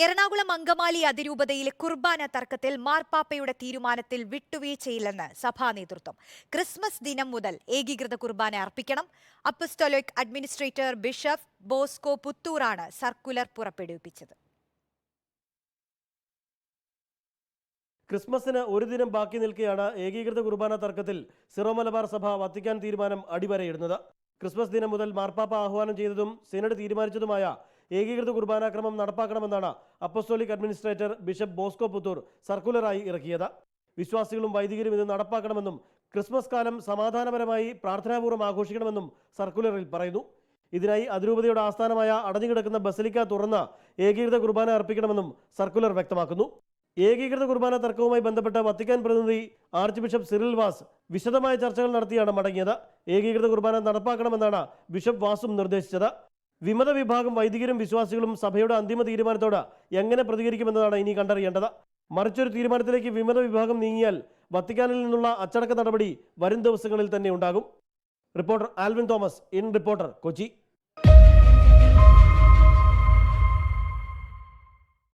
എറണാകുളം അങ്കമാലി അതിരൂപതയിലെ കുർബാന തർക്കത്തിൽ മാർപ്പാപ്പയുടെ തീരുമാനത്തിൽ വിട്ടുവീഴ്ചയില്ലെന്ന് സഭാ നേതൃത്വം. ക്രിസ്മസ് ദിനം മുതൽ ഏകീകൃത കുർബാന അർപ്പിക്കണം. അപ്പസ്തോലിക് അഡ്മിനിസ്ട്രേറ്റർ ബിഷപ്പ് ബോസ്കോ പുത്തൂറാണ് സർക്കുലർ പുറപ്പെടുവിപ്പിച്ചത്. ക്രിസ്മസിന് ഒരു ദിനം ബാക്കി നിൽക്കെയാണ് ഏകീകൃത കുർബാന തർക്കത്തിൽ സിറോ മലബാർ സഭ വത്തിക്കാൻ തീരുമാനം അടിവരയിടുന്നത്. ക്രിസ്മസ് ദിനം മുതൽ മാർപ്പാപ്പ ആഹ്വാനം ചെയ്തതും സിനഡ് തീരുമാനിച്ചതുമായ ഏകീകൃത കുർബാനാക്രമം നടപ്പാക്കണമെന്നാണ് apostolic administrator bishop Bosco Puthur സർക്കുലറായി ഇറക്കിയത്. വിശ്വാസികളും വൈദികരും ഇത് നടപ്പാക്കണമെന്നും ക്രിസ്മസ് കാലം സമാധാനപരമായി പ്രാർത്ഥനാപൂർവ്വം ആഘോഷിക്കണമെന്നും സർക്കുലറിൽ പറയുന്നു. ഇതിനായി അതിരൂപതയുടെ ആസ്ഥാനമായ അടഞ്ഞുകിടക്കുന്ന ബസലിക്ക തുറന്ന് ഏകീകൃത കുർബാന അർപ്പിക്കണമെന്നും സർക്കുലർ വ്യക്തമാക്കുന്നു. ഏകീകൃത കുർബാന തർക്കവുമായി ബന്ധപ്പെട്ട വത്തിക്കാൻ പ്രതിനിധി ആർച്ച് ബിഷപ്പ് സിറിൽ വാസ് വിശദമായ ചർച്ചകൾ നടത്തിയാണ് മടങ്ങിയത്. ഏകീകൃത കുർബാന നടപ്പാക്കണമെന്നാണ് ബിഷപ്പ് വാസും നിർദ്ദേശിച്ചത്. വിമത വിഭാഗം വൈദികരും വിശ്വാസികളും സഭയുടെ അന്തിമ തീരുമാനത്തോട് എങ്ങനെ പ്രതികരിക്കുമെന്നതാണ് ഇനി കണ്ടറിയേണ്ടത്. മറിച്ചൊരു തീരുമാനത്തിലേക്ക് വിമത വിഭാഗം നീങ്ങിയാൽ വത്തിക്കാനിൽ നിന്നുള്ള അച്ചടക്ക നടപടി വരും ദിവസങ്ങളിൽ തന്നെ ഉണ്ടാകും. Reporter Alvin Thomas, in reporter, Kochi.